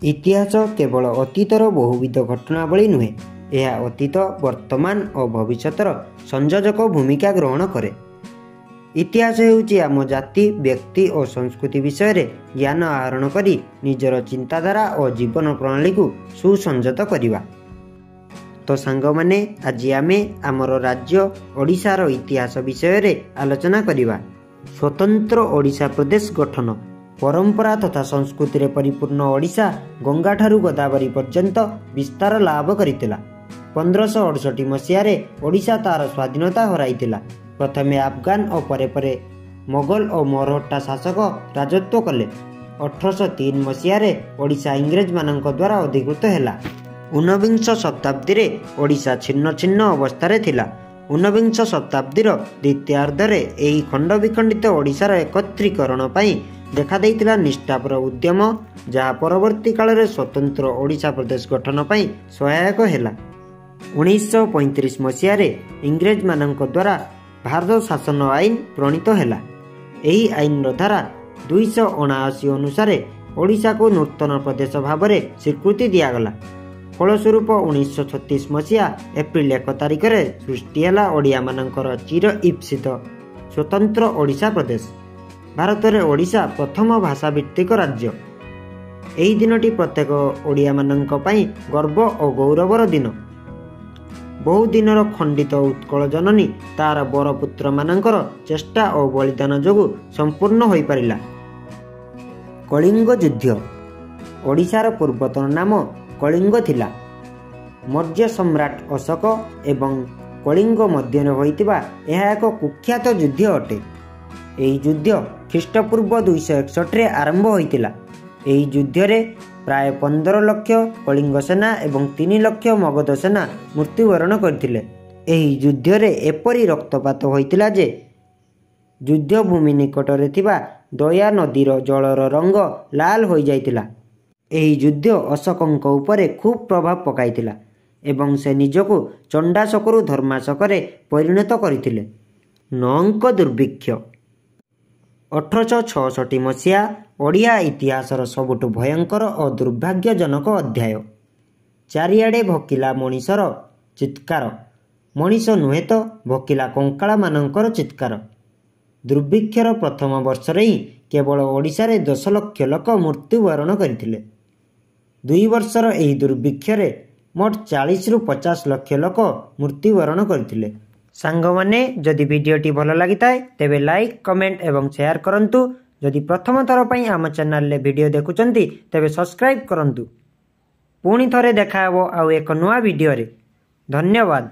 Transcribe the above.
इतिहास केवल अतीतर बहुविध घटनावली नुहे, यह अतीत वर्तमान और भविष्यतर संयोजक भूमिका ग्रहण करे। इतिहास हेउची आम जाति व्यक्ति और संस्कृति विषय रे ज्ञान आहरण करी निजर चिंताधारा और जीवन प्रणाली को सुसंजत करिवा। तो सांग माने आज आमे आमर राज्य ओडिशार इतिहास विषय रे आलोचना करिवा। स्वतंत्र ओडिशा प्रदेश गठन, परंपरा तथा संस्कृति रे परिपूर्ण ओडिशा गंगा ठारू गोदावरी पर्यंत विस्तार लाभ करितिला। 1568 मसीह ओडिशा तार स्वाधीनता हराइतिला। प्रथमे अफगान और परे परे मोगल और मरहट्टा शासक राजत्व कले। 1803 मसीह ओडिशा इंग्रेज मानक द्वारा अधिकृत हैला। 19 शताब्दी रे ओडिशा छिन्न छिन्न अवस्था थिला। 19 शताब्दीर द्वितीयार्धरे एही खंड विखंडित ओडिशार एकत्रीकरण पई देखा देइतिला निष्ठापर उद्यम, जहाँ परवर्ती काल रे स्वतंत्र ओडिशा प्रदेश गठन पई सहायक हैला। 1935 मसीह इंग्रेज मानक द्वारा भारत शासन आईन प्रणीत हैला। एही आईन धारा 279 अनुसार ओडिशा को नूतन प्रदेश भाव में स्वीकृति दियागला। फलस्वरूप 1936 मसीहा एप्रिल 1 तारिख में सृष्टि है ओडिया मानकर चिर ईप्सित स्वतंत्र ओडिशा प्रदेश। भारत में ओडिशा प्रथम भाषा भित्तिक राज्य। एही दिनटी प्रत्येक ओडिया मानक पई गर्व और गौरवर दिन। बहु दिनर खंडित उत्कल जननी तार बरपुत्र मानकर चेष्टा और बलिदान जोगु संपूर्ण होई परिला। कलिंग युद्ध, ओडिशार पूर्वतन नाम कलिंग थिला। मौर्य सम्राट अशोक एवं कलिंग मध्य होइतिबा यह एक कुख्यात युद्ध अटे। एही युद्ध ख्रीष्टपूर्व 261 रे आरंभ होइतिला। एही युद्ध रे प्राय 15 लाख कलिंग सेना एवं 3 लाख मगध सेना मृत्युवरण करथिले। एही युद्ध रे एपरी रक्तपात होइतिला जे युद्ध भूमि निकट रे थिबा दया नदीर जलर रंग लाल होई जाइतिला। एही युद्ध अशोकंक उपरे खूब प्रभाव पकाइतिला एवं से निजको चंडाशकरु धर्माशकरे परिणत करथिले। नौंक दुर्भिक्ष, 1866 मसीहा ओडिया इतिहासर सबुठु भयंकर और दुर्भाग्यजनक अध्याय। चारिआडे भकिला मनीषर चित्कार, मनीष नुहे तो भकिला कंकाला मानकर चित्कार। दुर्भिक्षर प्रथम वर्ष ही केवल ओडिशा रे 10 लाख लोक मृत्युवरण करथिले। 2 वर्षर एही दुर्भिक्षरे मोट 40 रु 50 लाख लोक मृत्युवरण करथिले। सांग माने जदि वीडियोटी भल लागिताए तेबे लाइक कमेंट एवं शेयर करंतु। जदि प्रथम थर पई आम चैनल ले वीडियो देखुचंती तेबे सब्सक्राइब करंतु। पुणी थरे देखा हेबो आउ एक नया वीडियो रे। धन्यवाद।